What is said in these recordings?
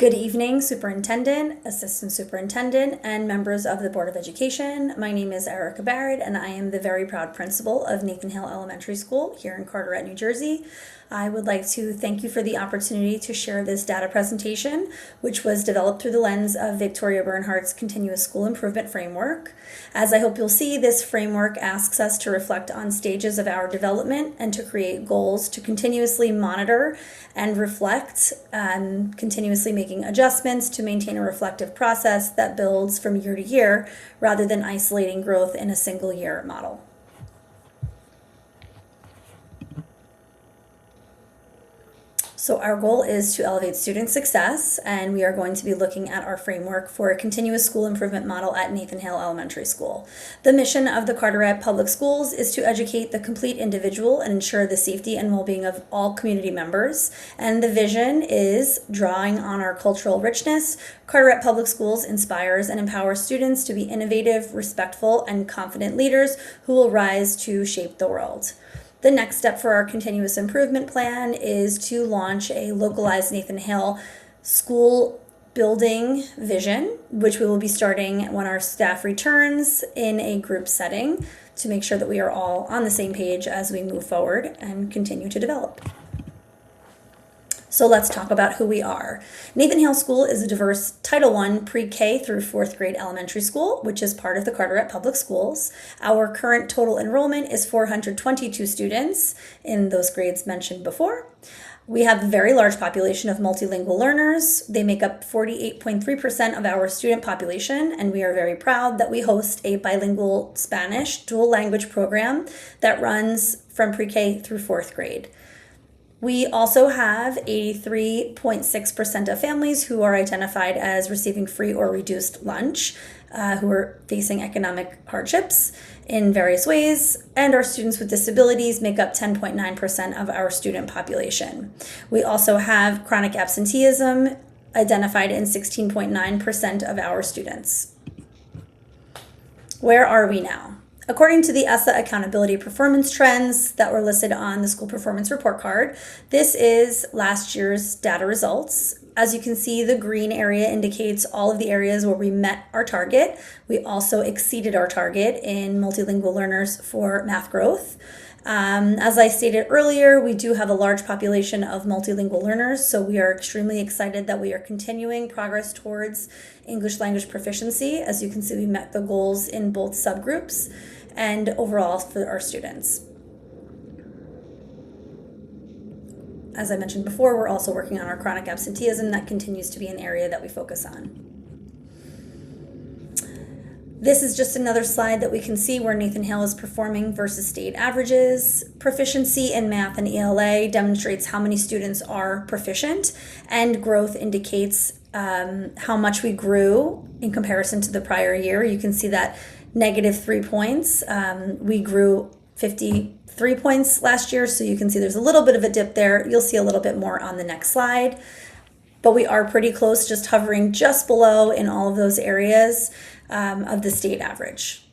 Good evening, Superintendent, Assistant Superintendent, and members of the Board of Education. My name is Erica Barrett, and I am the very proud principal of Nathan Hale Elementary School here in Carteret, New Jersey. I would like to thank you for the opportunity to share this data presentation, which was developed through the lens of Victoria Bernhardt's Continuous School Improvement Framework. As I hope you'll see, this framework asks us to reflect on stages of our development and to create goals to continuously monitor and reflect, continuously making adjustments to maintain a reflective process that builds from year to year rather than isolating growth in a single year model. So our goal is to elevate student success, and we are going to be looking at our framework for a continuous school improvement model at Nathan Hale Elementary School. The mission of the Carteret Public Schools is to educate the complete individual and ensure the safety and well-being of all community members. And the vision is drawing on our cultural richness. Carteret Public Schools inspires and empowers students to be innovative, respectful, and confident leaders who will rise to shape the world. The next step for our continuous improvement plan is to launch a localized Nathan Hale school building vision, which we will be starting when our staff returns in a group setting to make sure that we are all on the same page as we move forward and continue to develop. So let's talk about who we are. Nathan Hale School is a diverse Title I pre-K through 4th grade elementary school, which is part of the Carteret Public Schools. Our current total enrollment is 422 students in those grades mentioned before. We have a very large population of multilingual learners. They make up 48.3% of our student population, and we are very proud that we host a bilingual Spanish dual language program that runs from pre-K through 4th grade. We also have 83.6% of families who are identified as receiving free or reduced lunch, who are facing economic hardships in various ways, and our students with disabilities make up 10.9% of our student population. We also have chronic absenteeism identified in 16.9% of our students. Where are we now? According to the ESSA accountability performance trends that were listed on the school performance report card, this is last year's data results. As you can see, the green area indicates all of the areas where we met our target. We also exceeded our target in multilingual learners for math growth. As I stated earlier, we do have a large population of multilingual learners, so we are extremely excited that we are continuing progress towards English language proficiency. As you can see, we met the goals in both subgroups and overall for our students. As I mentioned before, we're also working on our chronic absenteeism. That continues to be an area that we focus on. This is just another slide that we can see where Nathan Hale is performing versus state averages. Proficiency in math and ELA demonstrates how many students are proficient, and growth indicates how much we grew in comparison to the prior year. You can see that -3 points. We grew 53 points last year, so you can see there's a little bit of a dip there. You'll see a little bit more on the next slide, but we are pretty close, just hovering just below in all of those areas of the state average.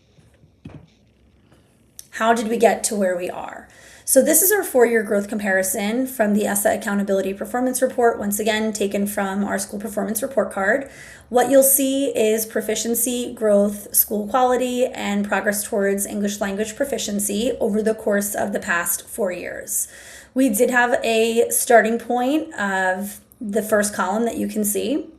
How did we get to where we are? So this is our 4-year growth comparison from the ESSA Accountability Performance Report, once again taken from our school performance report card. What you'll see is proficiency, growth, school quality, and progress towards English language proficiency over the course of the past 4 years. We did have a starting point of the first column that you can see.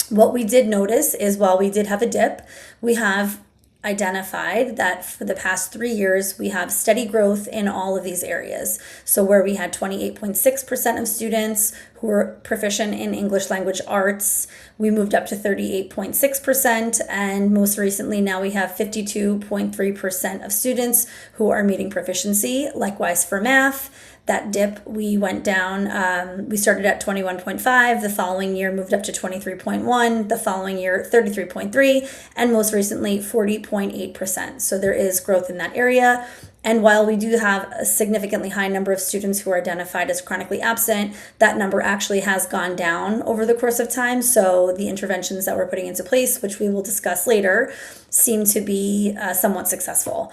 What we did notice is while we did have a dip, we have identified that for the past 3 years, we have steady growth in all of these areas. So where we had 28.6% of students who were proficient in English language arts, we moved up to 38.6%, and most recently now we have 52.3% of students who are meeting proficiency. Likewise for math, that dip, we went down, we started at 21.5, the following year moved up to 23.1, the following year 33.3, and most recently 40.8%. So there is growth in that area. And while we do have a significantly high number of students who are identified as chronically absent, that number actually has gone down over the course of time. So the interventions that we're putting into place, which we will discuss later, seem to be somewhat successful.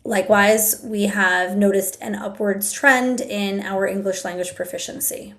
Likewise, we have noticed an upwards trend in our English language proficiency.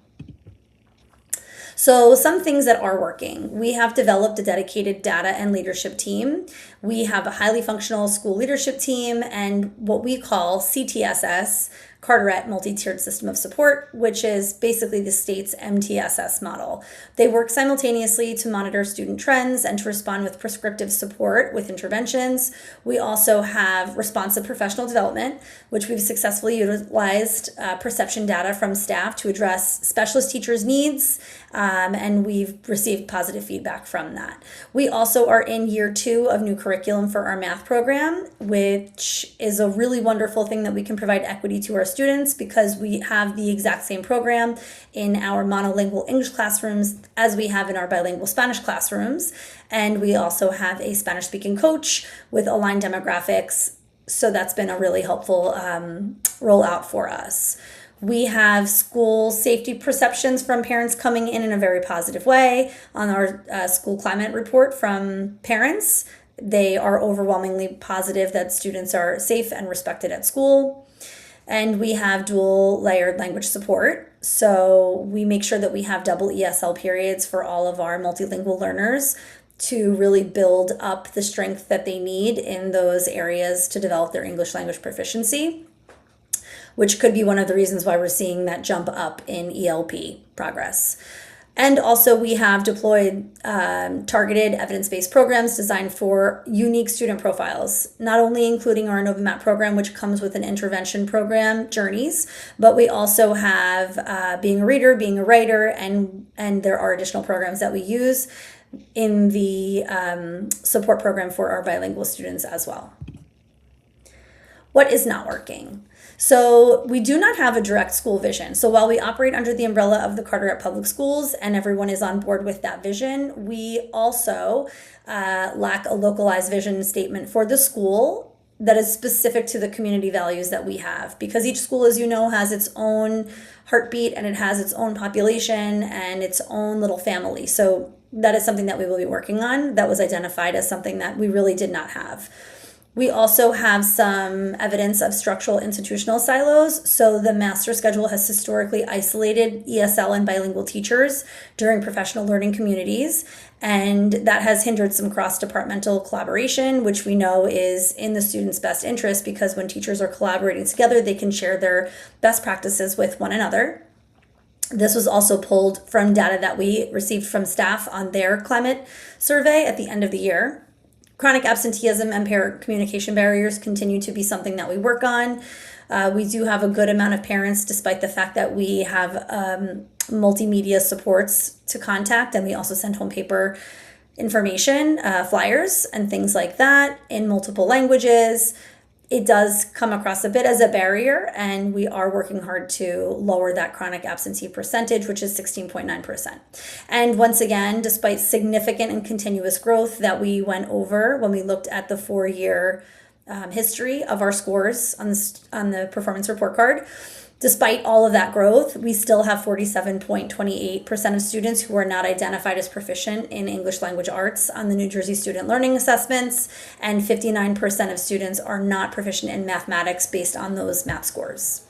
So some things that are working. We have developed a dedicated data and leadership team. We have a highly functional school leadership team and what we call CTSS, Carteret Multi-Tiered System of Support, which is basically the state's MTSS model. They work simultaneously to monitor student trends and to respond with prescriptive support with interventions. We also have responsive professional development, which we've successfully utilized perception data from staff to address specialist teachers' needs, and we've received positive feedback from that. We also are in year 2 of new curriculum for our math program, which is a really wonderful thing that we can provide equity to our students because we have the exact same program in our monolingual English classrooms as we have in our bilingual Spanish classrooms. And we also have a Spanish speaking coach with aligned demographics. So that's been a really helpful rollout for us. We have school safety perceptions from parents coming in a very positive way. On our school climate report from parents, they are overwhelmingly positive that students are safe and respected at school. And we have dual layered language support. So we make sure that we have double ESL periods for all of our multilingual learners to really build up the strength that they need in those areas to develop their English language proficiency, which could be one of the reasons why we're seeing that jump up in ELP progress. And also we have deployed targeted evidence-based programs designed for unique student profiles, not only including our InnovaMap program, which comes with an intervention program, Journeys, but we also have Being a Reader, Being a Writer, and there are additional programs that we use in the support program for our bilingual students as well. What is not working? So we do not have a direct school vision. So while we operate under the umbrella of the Carteret Public Schools and everyone is on board with that vision, we also lack a localized vision statement for the school that is specific to the community values that we have. Because each school, as you know, has its own heartbeat and it has its own population and its own little family. So that is something that we will be working on. That was identified as something that we really did not have. We also have some evidence of structural institutional silos. So the master schedule has historically isolated ESL and bilingual teachers during professional learning communities. And that has hindered some cross-departmental collaboration, which we know is in the students' best interest because when teachers are collaborating together, they can share their best practices with one another. This was also pulled from data that we received from staff on their climate survey at the end of the year. Chronic absenteeism and parent communication barriers continue to be something that we work on. We do have a good amount of parents, despite the fact that we have multimedia supports to contact, and we also send home paper information, flyers, and things like that in multiple languages. It does come across a bit as a barrier, and we are working hard to lower that chronic absentee percentage, which is 16.9%. And once again, despite significant and continuous growth that we went over when we looked at the 4-year history of our scores on the performance report card, despite all of that growth, we still have 47.28% of students who are not identified as proficient in English language arts on the New Jersey Student Learning Assessments, and 59% of students are not proficient in mathematics based on those math scores.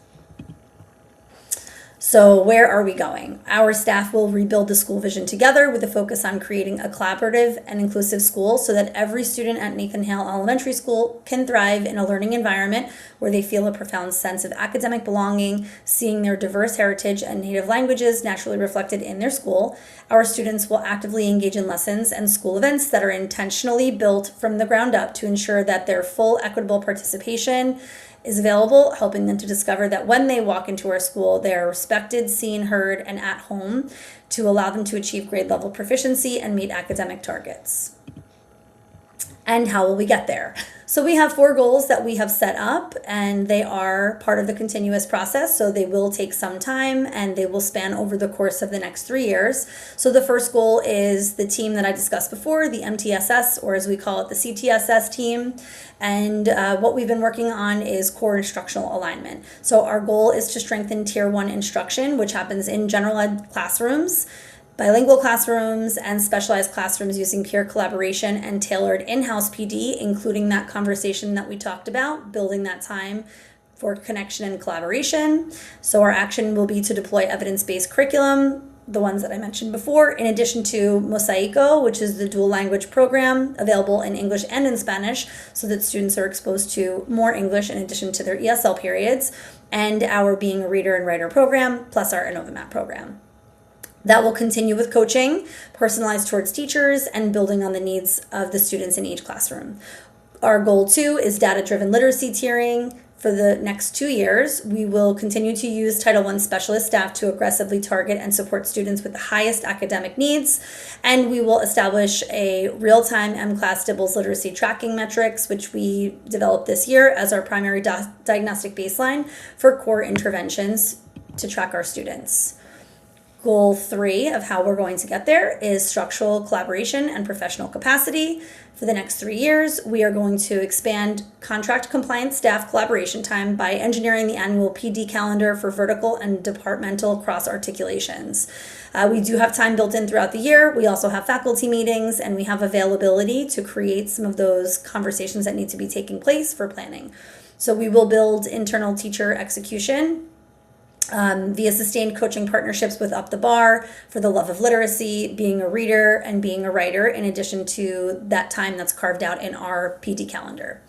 So where are we going? Our staff will rebuild the school vision together with a focus on creating a collaborative and inclusive school so that every student at Nathan Hale Elementary School can thrive in a learning environment where they feel a profound sense of academic belonging, seeing their diverse heritage and native languages naturally reflected in their school. Our students will actively engage in lessons and school events that are intentionally built from the ground up to ensure that their full equitable participation is available, helping them to discover that when they walk into our school, they are respected, seen, heard, and at home to allow them to achieve grade level proficiency and meet academic targets. And how will we get there? So we have 4 goals that we have set up, and they are part of the continuous process. So they will take some time and they will span over the course of the next 3 years. So the first goal is the team that I discussed before, the MTSS, or as we call it, the CTSS team. And what we've been working on is core instructional alignment. So our goal is to strengthen Tier 1 instruction, which happens in general ed classrooms, bilingual classrooms, and specialized classrooms using peer collaboration and tailored in-house PD, including that conversation that we talked about, building that time for connection and collaboration. So our action will be to deploy evidence-based curriculum the ones that I mentioned before, in addition to Mosaico, which is the dual language program available in English and in Spanish, so that students are exposed to more English in addition to their ESL periods, and our Being a Reader and Writer program, plus our InnovaMat program. That will continue with coaching, personalized towards teachers, and building on the needs of the students in each classroom. Our goal, too, is data-driven literacy tiering. For the next 2 years, we will continue to use Title I specialist staff to aggressively target and support students with the highest academic needs, and we will establish a real-time M-Class DIBELS literacy tracking metrics, which we developed this year as our primary diagnostic baseline for core interventions to track our students. Goal 3 of how we're going to get there is structural collaboration and professional capacity. For the next 3 years, we are going to expand contract compliance staff collaboration time by engineering the annual PD calendar for vertical and departmental cross-articulations. We do have time built in throughout the year. We also have faculty meetings, and we have availability to create some of those conversations that need to be taking place for planning. So we will build internal teacher execution via sustained coaching partnerships with Up the Bar for the love of literacy, being a reader, and being a writer, in addition to that time that's carved out in our PD calendar.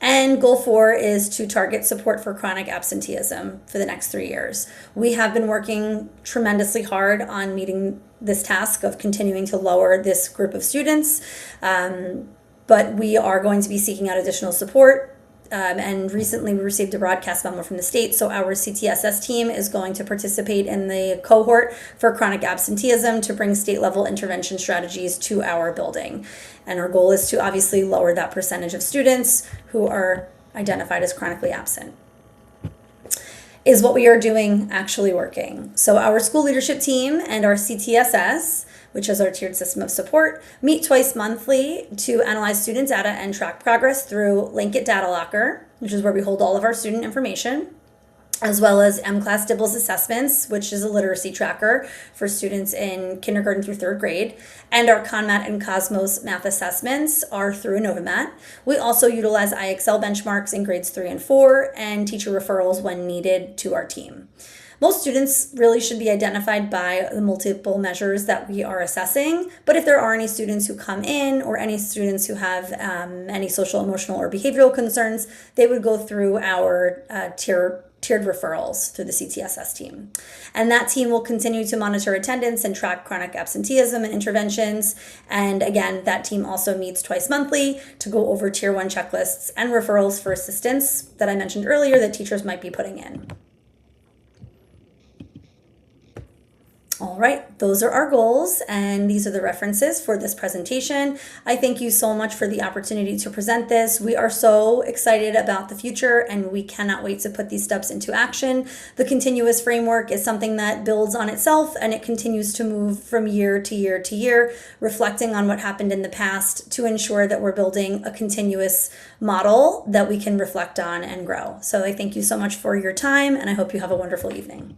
And goal 4 is to target support for chronic absenteeism for the next 3 years. We have been working tremendously hard on meeting this task of continuing to lower this group of students, but we are going to be seeking out additional support. And recently we received a broadcast memo from the state, so our CTSS team is going to participate in the cohort for chronic absenteeism to bring state-level intervention strategies to our building. And our goal is to obviously lower that percentage of students who are identified as chronically absent. Is what we are doing actually working? So our school leadership team and our CTSS, which is our tiered system of support, meet twice monthly to analyze student data and track progress through Linkit Data Locker, which is where we hold all of our student information, as well as M-Class DIBELS assessments, which is a literacy tracker for students in kindergarten through 3rd grade. And our ConMat and Cosmos math assessments are through InnovaMat. We also utilize IXL benchmarks in grades 3 and 4 and teacher referrals when needed to our team. Most students really should be identified by the multiple measures that we are assessing, but if there are any students who come in or any students who have any social, emotional, or behavioral concerns, they would go through our tiered referrals through the CTSS team. And that team will continue to monitor attendance and track chronic absenteeism and interventions. And again, that team also meets twice monthly to go over Tier 1 checklists and referrals for assistance that I mentioned earlier that teachers might be putting in. All right, those are our goals, and these are the references for this presentation. I thank you so much for the opportunity to present this. We are so excited about the future, and we cannot wait to put these steps into action. The continuous framework is something that builds on itself, and it continues to move from year to year to year, reflecting on what happened in the past to ensure that we're building a continuous model that we can reflect on and grow. So I thank you so much for your time, and I hope you have a wonderful evening.